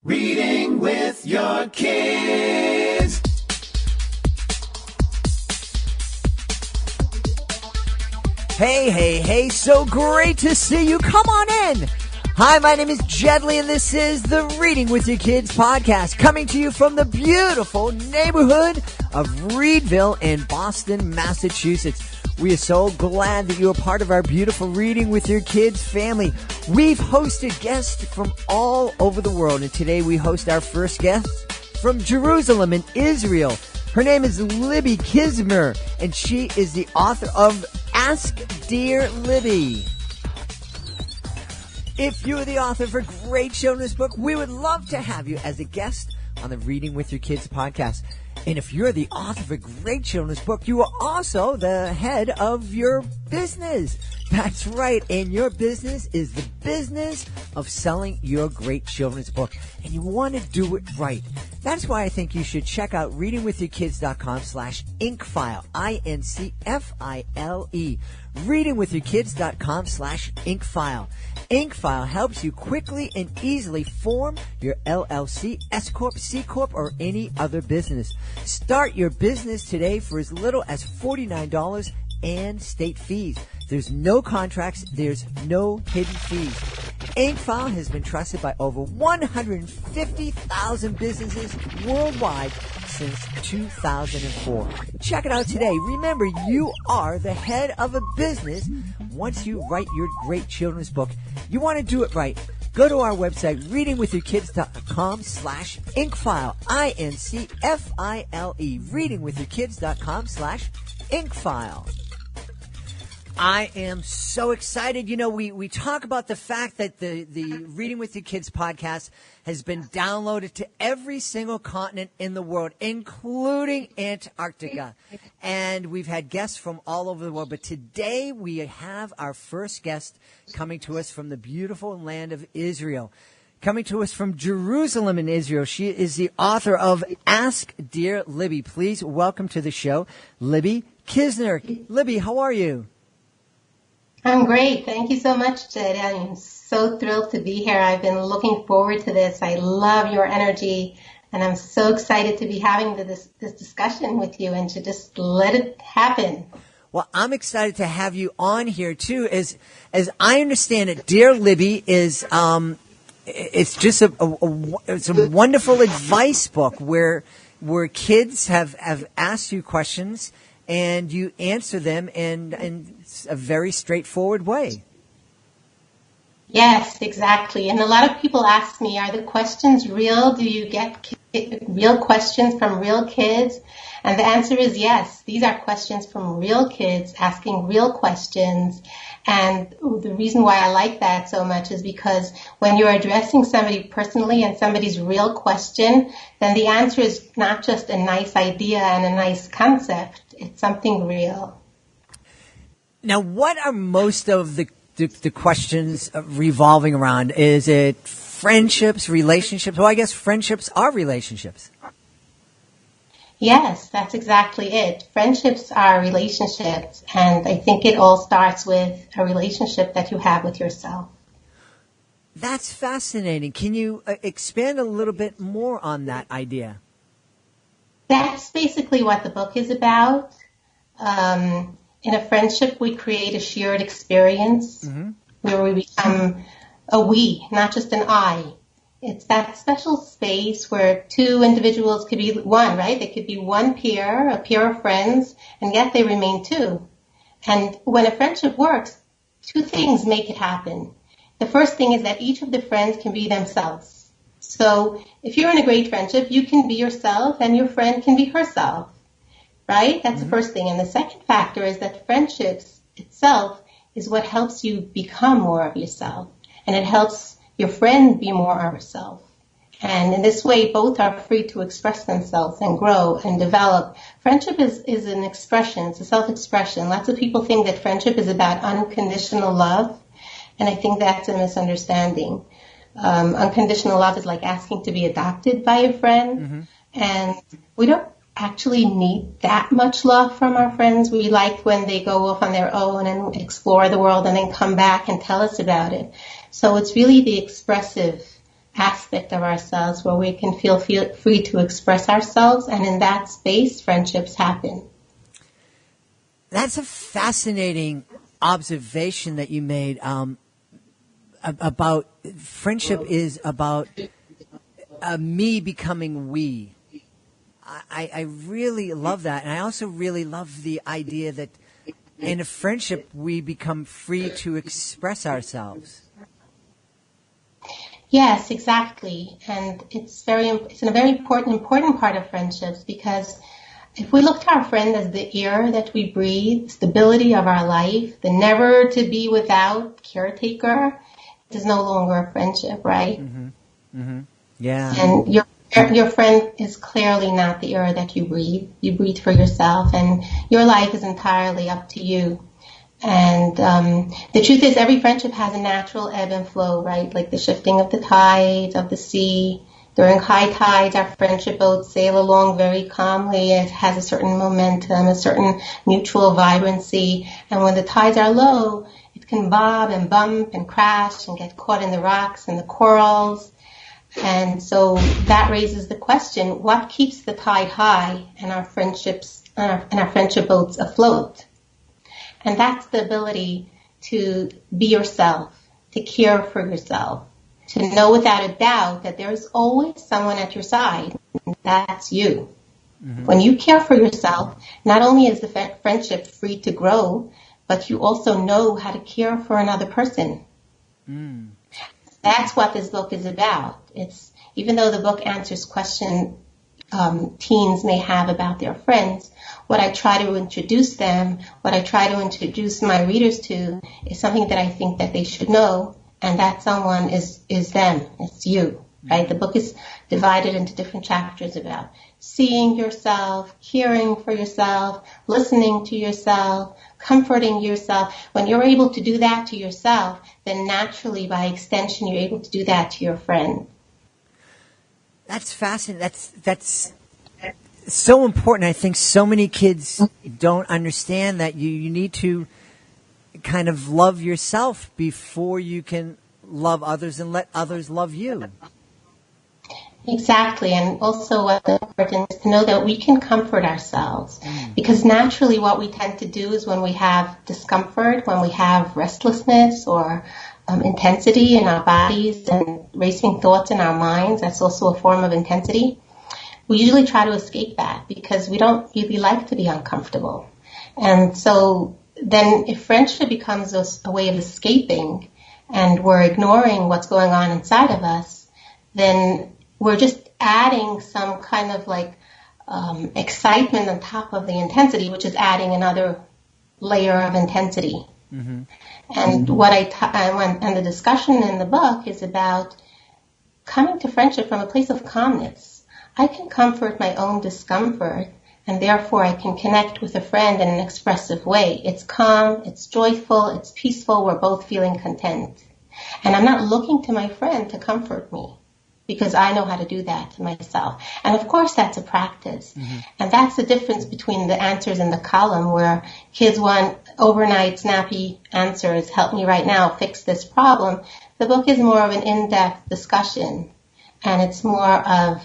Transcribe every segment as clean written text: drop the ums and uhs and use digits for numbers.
Reading with your kids. Hey, so great to see you. Come on in. Hi, my name is Jedley, and this is the Reading with Your Kids podcast, coming to you from the beautiful neighborhood of Reedville in Boston, Massachusetts. We are so glad that you are part of our beautiful Reading with Your Kids family. We've hosted guests from all over the world, and today we host our first guest from Jerusalem in Israel. Her name is Libby Kiszner, and she is the author of Ask Dear Libby. If you're the author of a great children's book, we would love to have you as a guest on the Reading with Your Kids podcast. And if you're the author of a great children's book, you are also the head of your business. That's right. And your business is the business of selling your great children's book. And you want to do it right. That's why I think you should check out readingwithyourkids.com/inkfile, INCFILE. readingwithyourkids.com/inkfile. Inkfile helps you quickly and easily form your LLC, S Corp, C Corp, or any other business. Start your business today for as little as $49 and state fees. There's no contracts. There's no hidden fees. Inkfile has been trusted by over 150,000 businesses worldwide since 2004. Check it out today. Remember, you are the head of a business once you write your great children's book. You want to do it right. Go to our website, readingwithyourkids.com/inkfile, INCFILE, readingwithyourkids.com/inkfile. I am so excited. You know, we talk about the fact that the Reading with Your Kids podcast has been downloaded to every single continent in the world, including Antarctica. And we've had guests from all over the world. But today we have our first guest coming to us from the beautiful land of Israel. Coming to us from Jerusalem in Israel. She is the author of Ask Dear Libby. Please welcome to the show, Libby Kiszner. Libby, how are you? I'm great. Thank you so much, Jed. I'm so thrilled to be here. I've been looking forward to this. I love your energy, and I'm so excited to be having this discussion with you and to just let it happen. Well, I'm excited to have you on here, too. As I understand it, Dear Libby is it's just it's a wonderful advice book where kids have asked you questions and you answer them in a very straightforward way. Yes, exactly. And a lot of people ask me, are the questions real? Do you get real questions from real kids? And the answer is yes. These are questions from real kids asking real questions. And the reason why I like that so much is because when you're addressing somebody personally and somebody's real question, then the answer is not just a nice idea and a nice concept. It's something real. Now, what are most of the questions revolving around? Is it friendships, relationships? Well, I guess friendships are relationships. Yes, that's exactly it. Friendships are relationships, and I think it all starts with a relationship that you have with yourself. That's fascinating. Can you expand a little bit more on that idea? That's basically what the book is about. In a friendship, we create a shared experience where we become a we, not just an I. It's that special space where two individuals could be one, right? They could be one peer, a peer of friends, and yet they remain two. And when a friendship works, two things make it happen. The first thing is that each of the friends can be themselves. So if you're in a great friendship, you can be yourself and your friend can be herself, right? That's the first thing. And the second factor is that friendships itself is what helps you become more of yourself. And it helps your friend be more of herself. And in this way, both are free to express themselves and grow and develop. Friendship is an expression. It's a self-expression. Lots of people think that friendship is about unconditional love. And I think that's a misunderstanding. Unconditional love is like asking to be adopted by a friend. And we don't actually need that much love from our friends. We like when they go off on their own and explore the world and then come back and tell us about it. So it's really the expressive aspect of ourselves where we can feel free to express ourselves, and in that space, friendships happen. That's a fascinating observation that you made about friendship is about me becoming we. I really love that. And I also really love the idea that in a friendship, we become free to express ourselves. Yes, exactly. And it's a very important part of friendships, because if we look to our friend as the air that we breathe, stability of our life, the never to be without caretaker, it is no longer a friendship, right? Mm-hmm. Mm-hmm. Yeah. And your friend is clearly not the air that you breathe. You breathe for yourself, and your life is entirely up to you. And the truth is, every friendship has a natural ebb and flow, right? Like the shifting of the tides of the sea. During high tides, our friendship boats sail along very calmly. It has a certain momentum, a certain mutual vibrancy. And when the tides are low, it can bob and bump and crash and get caught in the rocks and the corals. And so that raises the question, what keeps the tide high and our friendship boats afloat? And that's the ability to be yourself, to care for yourself, to know without a doubt that there is always someone at your side, and that's you. Mm-hmm. When you care for yourself, not only is the friendship free to grow, but you also know how to care for another person. Mm. That's what this book is about. Even though the book answers questions teens may have about their friends, what I try to introduce my readers to is something that I think that they should know, and that someone is them. It's you, right? The book is divided into different chapters about seeing yourself, caring for yourself, listening to yourself, comforting yourself. When you're able to do that to yourself, then naturally, by extension, you're able to do that to your friend. That's fascinating. That's so important. I think so many kids don't understand that you need to kind of love yourself before you can love others and let others love you. Exactly. And also what's important is to know that we can comfort ourselves, because naturally what we tend to do is when we have discomfort, when we have restlessness or intensity in our bodies and racing thoughts in our minds, that's also a form of intensity. We usually try to escape that because we don't really like to be uncomfortable. And so then if friendship becomes a way of escaping and we're ignoring what's going on inside of us, then we're just adding some kind of excitement on top of the intensity, which is adding another layer of intensity. Mm-hmm. And and the discussion in the book is about coming to friendship from a place of calmness. I can comfort my own discomfort, and therefore I can connect with a friend in an expressive way. It's calm, it's joyful, it's peaceful, we're both feeling content. And I'm not looking to my friend to comfort me, because I know how to do that to myself. And of course that's a practice. Mm-hmm. And that's the difference between the answers in the column, where kids want overnight snappy answers, help me right now, fix this problem. The book is more of an in-depth discussion, and it's more of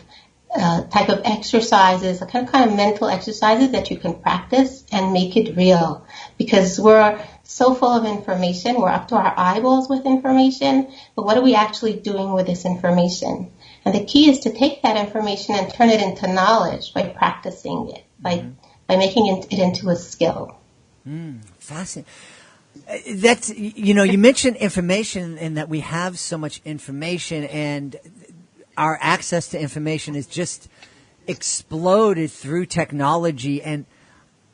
type of exercises, kind of mental exercises that you can practice and make it real. Because we're so full of information, we're up to our eyeballs with information, but what are we actually doing with this information? And the key is to take that information and turn it into knowledge by practicing it, by making it into a skill. Fascinating. That's, you mentioned information and that we have so much information, and our access to information is just exploded through technology. And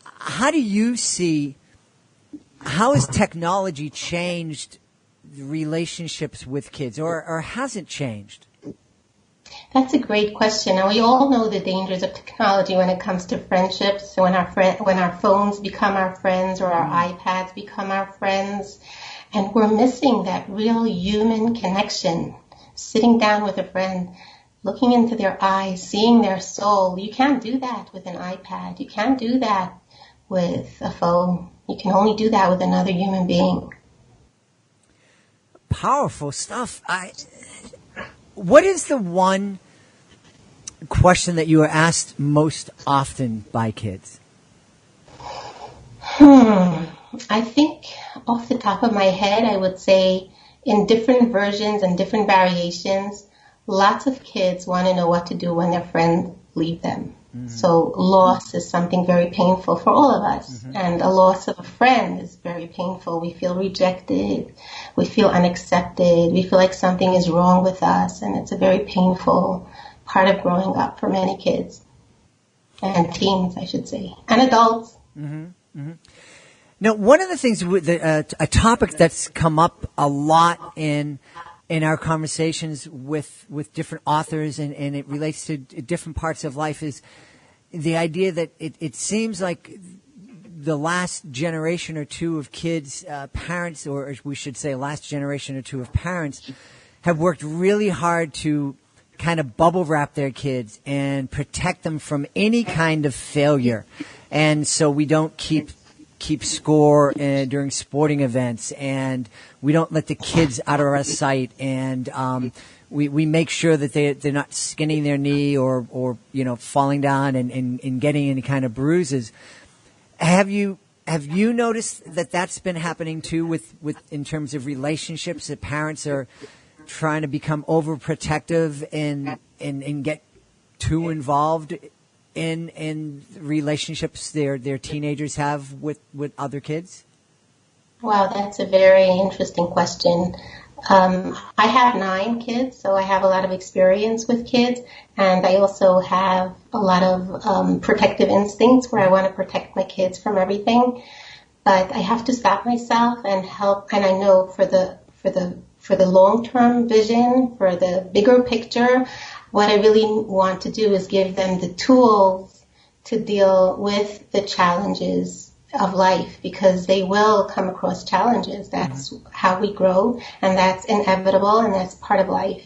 how do you see, how has technology changed relationships with kids, or has it changed? That's a great question. And we all know the dangers of technology when it comes to friendships. When our phones become our friends, or our iPads become our friends, and we're missing that real human connection. Sitting down with a friend, looking into their eyes, seeing their soul. You can't do that with an iPad. You can't do that with a phone. You can only do that with another human being. Powerful stuff. what is the one question that you are asked most often by kids? I think off the top of my head, I would say in different versions and different variations, lots of kids want to know what to do when their friends leave them. So loss is something very painful for all of us. And a loss of a friend is very painful. We feel rejected. We feel unaccepted. We feel like something is wrong with us. And it's a very painful part of growing up for many kids. And teens, I should say. And adults. Now, one of the things, a topic that's come up a lot in our conversations with different authors, and it relates to different parts of life, is the idea that it seems like the last generation or two of kids, parents, or we should say last generation or two of parents, have worked really hard to kind of bubble wrap their kids and protect them from any kind of failure. And so we don't keep score during sporting events, and we don't let the kids out of our sight, and we make sure that they're not skinning their knee or falling down and getting any kind of bruises. Have you noticed that that's been happening too with in terms of relationships, that parents are trying to become overprotective and get too involved in relationships their teenagers have with other kids? Wow, that's a very interesting question. I have 9 kids, so I have a lot of experience with kids, and I also have a lot of protective instincts where I want to protect my kids from everything. But I have to stop myself and help, and I know for the long-term vision, for the bigger picture, what I really want to do is give them the tools to deal with the challenges of life, because they will come across challenges. That's how we grow, and that's inevitable, and that's part of life.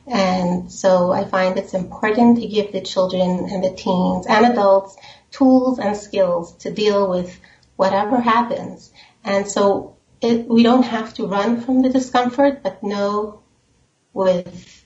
And so I find it's important to give the children and the teens and adults tools and skills to deal with whatever happens. And so we don't have to run from the discomfort, but know with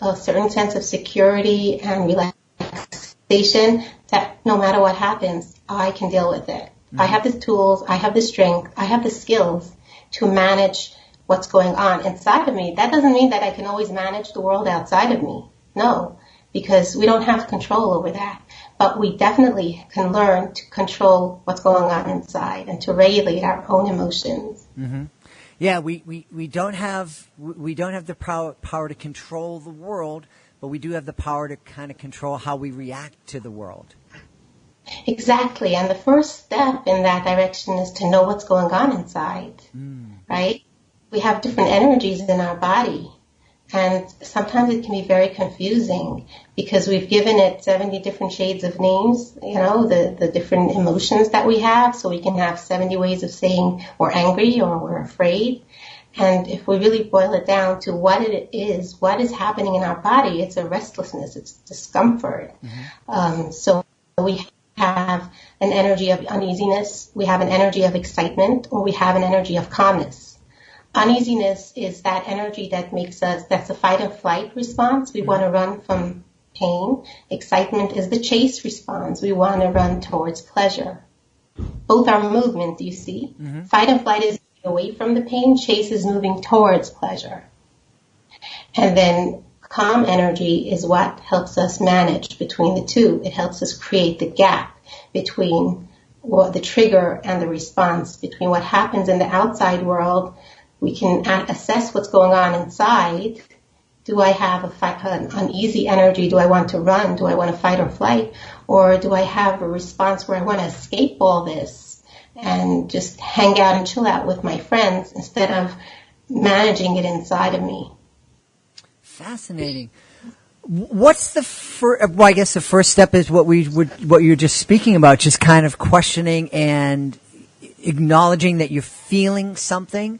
a certain sense of security and relaxation that no matter what happens, I can deal with it. I have the tools, I have the strength, I have the skills to manage what's going on inside of me. That doesn't mean that I can always manage the world outside of me. No, because we don't have control over that. But we definitely can learn to control what's going on inside and to regulate our own emotions. Yeah, we don't have the power to control the world, but we do have the power to kind of control how we react to the world. Exactly, and the first step in that direction is to know what's going on inside, right? We have different energies in our body, and sometimes it can be very confusing because we've given it 70 different shades of names, the different emotions that we have, so we can have 70 ways of saying we're angry or we're afraid. And if we really boil it down to what it is, what is happening in our body, it's a restlessness, it's discomfort. So we have an energy of uneasiness, we have an energy of excitement, or we have an energy of calmness. Uneasiness is that energy that makes us, that's a fight or flight response. We want to run from pain. Excitement is the chase response. We want to run towards pleasure. Both are movement, you see. Fight and flight is away from the pain. Chase is moving towards pleasure. And then calm energy is what helps us manage between the two. It helps us create the gap between the trigger and the response, between what happens in the outside world. We can assess what's going on inside. Do I have an uneasy energy? Do I want to run? Do I want to fight or flight? Or do I have a response where I want to escape all this and just hang out and chill out with my friends instead of managing it inside of me? Fascinating. What's the first? Well, I guess the first step is what you're just speaking about, just kind of questioning and acknowledging that you're feeling something.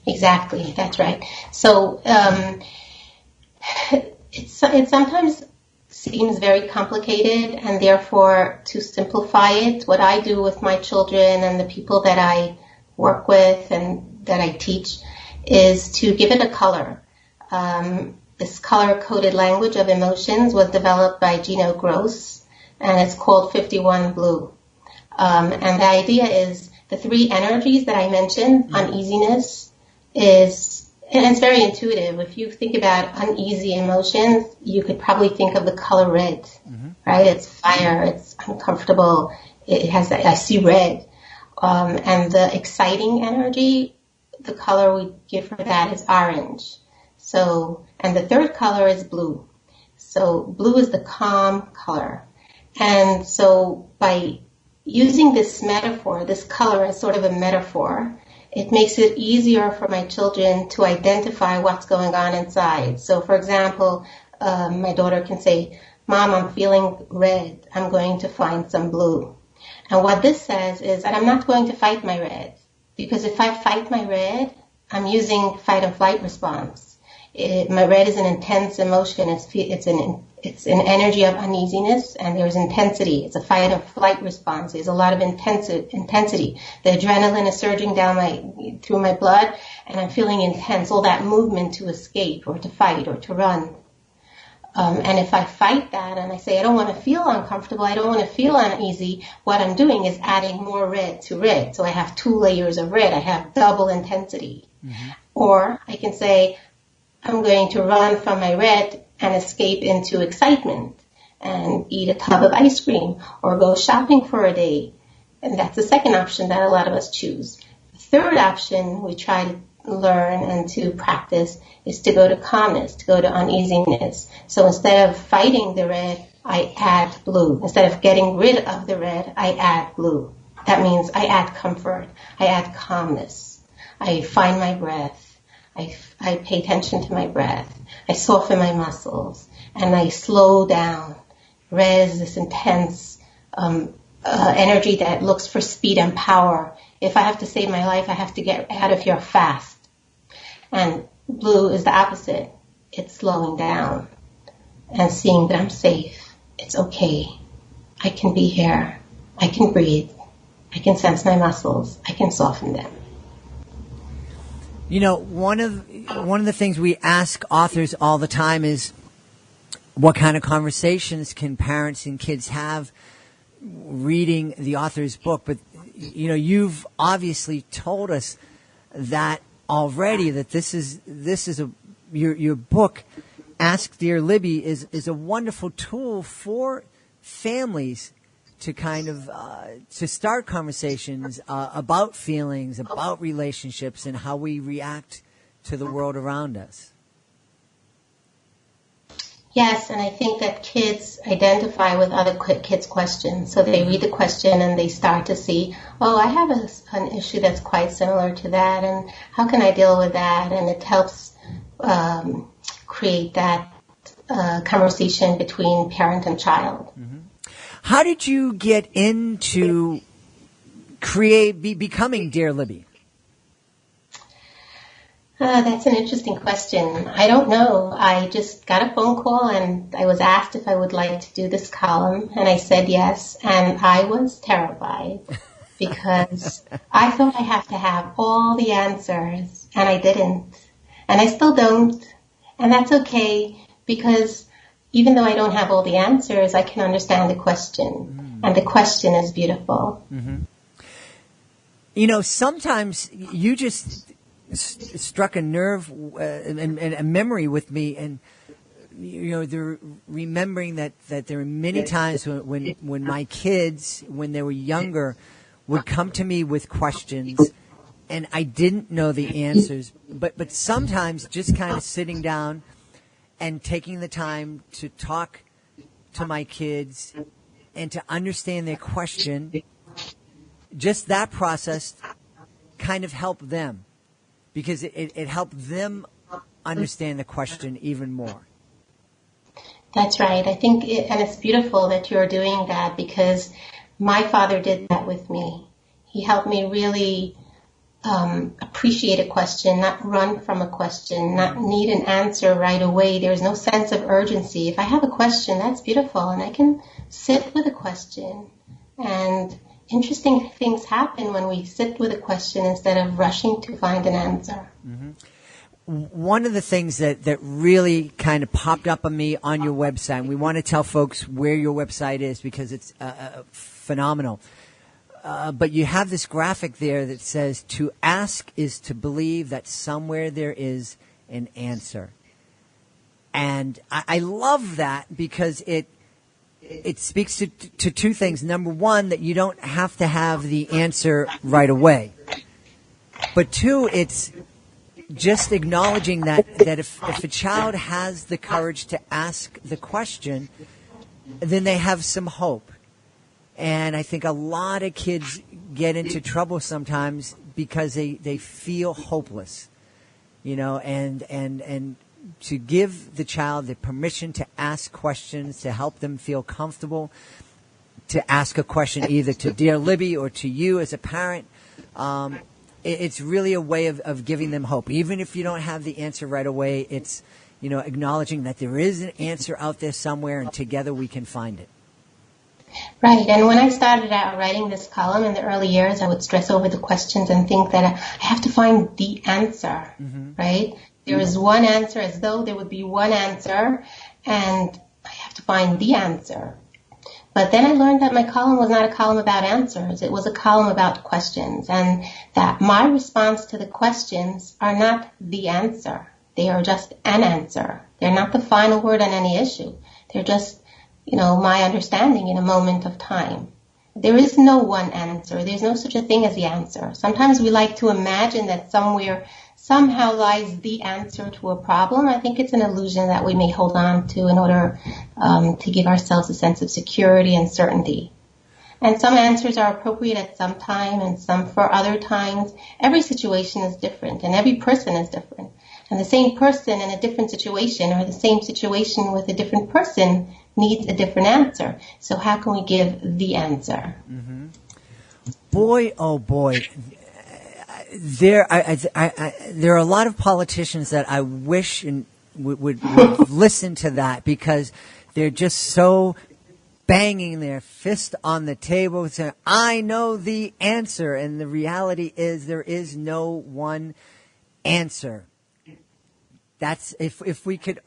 Exactly, that's right. So it sometimes seems very complicated, and therefore to simplify it, what I do with my children and the people that I work with and that I teach is to give it a color. this color-coded language of emotions was developed by Gino Gross, and it's called 51 Blue. And the idea is the three energies that I mentioned, uneasiness is, and it's very intuitive. If you think about uneasy emotions, you could probably think of the color red, right? It's fire, it's uncomfortable, it has that, I see red. And the exciting energy, the color we give for that is orange. So, and the third color is blue. So blue is the calm color. And so by using this metaphor, this color as sort of a metaphor, it makes it easier for my children to identify what's going on inside. So for example, my daughter can say, Mom, I'm feeling red. I'm going to find some blue. And what this says is that I'm not going to fight my red, because if I fight my red, I'm using fight and flight response. My red is an intense emotion. It's an energy of uneasiness, and there's intensity. It's a fight and flight response. There's a lot of intensity. The adrenaline is surging down through my blood, and I'm feeling intense. All that movement to escape or to fight or to run. And if I fight that and I say, I don't want to feel uncomfortable, I don't want to feel uneasy, what I'm doing is adding more red to red. So I have 2 layers of red. I have double intensity. Or I can say, I'm going to run from my red and escape into excitement and eat a tub of ice cream or go shopping for a day. And that's the second option that a lot of us choose. The third option we try to learn and to practice is to go to calmness, to go to uneasiness. So instead of fighting the red, I add blue. Instead of getting rid of the red, I add blue. That means I add comfort. I add calmness. I find my breath. I pay attention to my breath. I soften my muscles and I slow down. Red is this intense energy that looks for speed and power. If I have to save my life, I have to get out of here fast. And blue is the opposite. It's slowing down and seeing that I'm safe. It's okay. I can be here. I can breathe. I can sense my muscles. I can soften them. You know, one of the things we ask authors all the time is, what kind of conversations can parents and kids have reading the author's book? But you know, you've obviously told us that already, that this is your book, Ask Dear Libby, is a wonderful tool for families to kind of to start conversations about feelings, about relationships, and how we react to the world around us. Yes, and I think that kids identify with other kids' questions. So they read the question and they start to see, oh, I have an issue that's quite similar to that, and how can I deal with that? And it helps create that conversation between parent and child. Mm-hmm. How did you get into becoming Dear Libby? That's an interesting question. I don't know. I just got a phone call and I was asked if I would like to do this column, and I said yes, and I was terrified because I thought I have to have all the answers, and I didn't. And I still don't. And that's okay, because even though I don't have all the answers, I can understand the question. And the question is beautiful. Mm-hmm. You know, sometimes you just struck a nerve and a memory with me, and you know, remembering that there are many times when my kids, when they were younger, would come to me with questions, and I didn't know the answers, but sometimes just kind of sitting down and taking the time to talk to my kids and to understand their question, just that process kind of helped them, because it helped them understand the question even more. That's right. I think, and it's beautiful that you're doing that, because my father did that with me. He helped me really appreciate a question, not run from a question, not need an answer right away. There's no sense of urgency. If I have a question, that's beautiful, and I can sit with a question. And interesting things happen when we sit with a question instead of rushing to find an answer. Mm-hmm. one of the things that really kind of popped up on me on your website, and we want to tell folks where your website is because it's phenomenal. But you have this graphic there that says, to ask is to believe that somewhere there is an answer. And I love that because it speaks to two things. Number one, that you don't have to have the answer right away. But two, it's just acknowledging that if a child has the courage to ask the question, then they have some hope. And I think a lot of kids get into trouble sometimes because they feel hopeless, and to give the child the permission to ask questions, to help them feel comfortable, to ask a question either to Dear Libby or to you as a parent, it's really a way of giving them hope. Even if you don't have the answer right away, it's, acknowledging that there is an answer out there somewhere and together we can find it. Right. And when I started out writing this column in the early years, I would stress over the questions and think that I have to find the answer, right? There is one answer, as though there would be one answer, and I have to find the answer. But then I learned that my column was not a column about answers. It was a column about questions, and that my response to the questions are not the answer. They are just an answer. They're not the final word on any issue. They're just, my understanding in a moment of time. There is no one answer. There's no such a thing as the answer. Sometimes we like to imagine that somehow lies the answer to a problem. I think it's an illusion that we may hold on to in order to give ourselves a sense of security and certainty. And some answers are appropriate at some time and some for other times. Every situation is different and every person is different. And the same person in a different situation or the same situation with a different person needs a different answer. So how can we give the answer? Mm-hmm. Boy, oh boy. There are a lot of politicians that I wish would listen to that, because they're just so banging their fist on the table saying, I know the answer. And the reality is there is no one answer. That's if we could,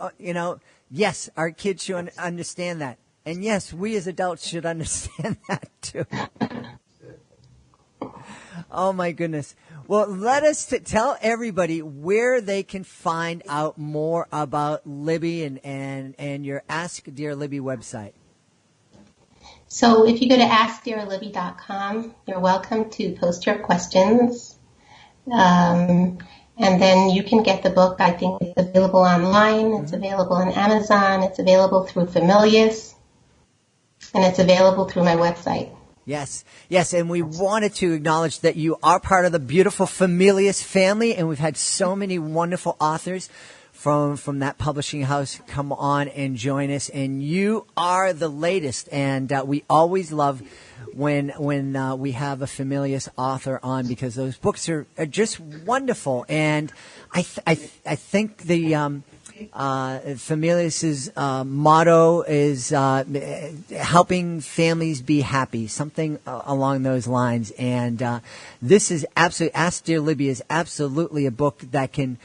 yes, our kids should understand that. And yes, we as adults should understand that too. Oh my goodness. Well, let us tell everybody where they can find out more about Libby and your Ask Dear Libby website. So if you go to askdearlibby.com, you're welcome to post your questions. And then you can get the book. I think it's available online. It's available on Amazon. It's available through Familius. And it's available through my website. Yes, and we wanted to acknowledge that you are part of the beautiful Familius family, and we've had so many wonderful authors from that publishing house come on and join us, and you are the latest, and we always love when we have a Familius author on, because those books are just wonderful, and I think the Familius's motto is helping families be happy, something along those lines. And this is absolutely, Ask Dear Libby is absolutely a book that can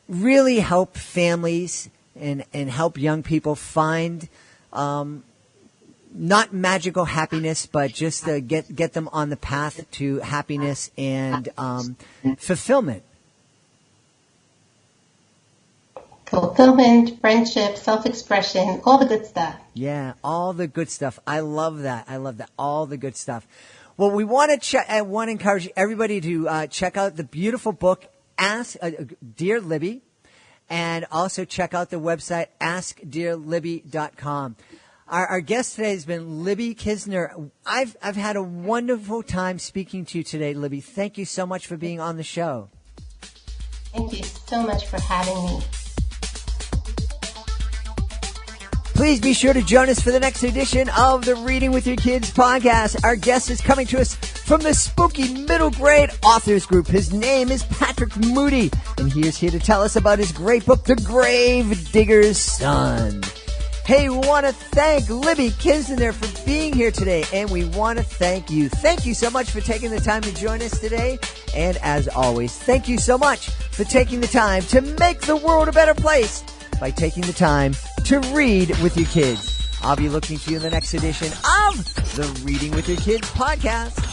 really help families and help young people find not magical happiness, but just get them on the path to happiness and fulfillment. Fulfillment, friendship, self-expression, all the good stuff. Yeah, all the good stuff. I love that. All the good stuff. Well, we want to encourage everybody to check out the beautiful book, Dear Libby, and also check out the website, askdearlibby.com. Our guest today has been Libby Kiszner. I've had a wonderful time speaking to you today, Libby. Thank you so much for being on the show. Thank you so much for having me. Please be sure to join us for the next edition of the Reading with Your Kids podcast. Our guest is coming to us from the spooky middle grade authors group. His name is Patrick Moody, and he is here to tell us about his great book, The Grave Digger's Son. Hey, we want to thank Libby Kiszner for being here today, and we want to thank you. Thank you so much for taking the time to join us today. And as always, thank you so much for taking the time to make the world a better place by taking the time to read with your kids. I'll be looking for you in the next edition of the Reading with Your Kids podcast.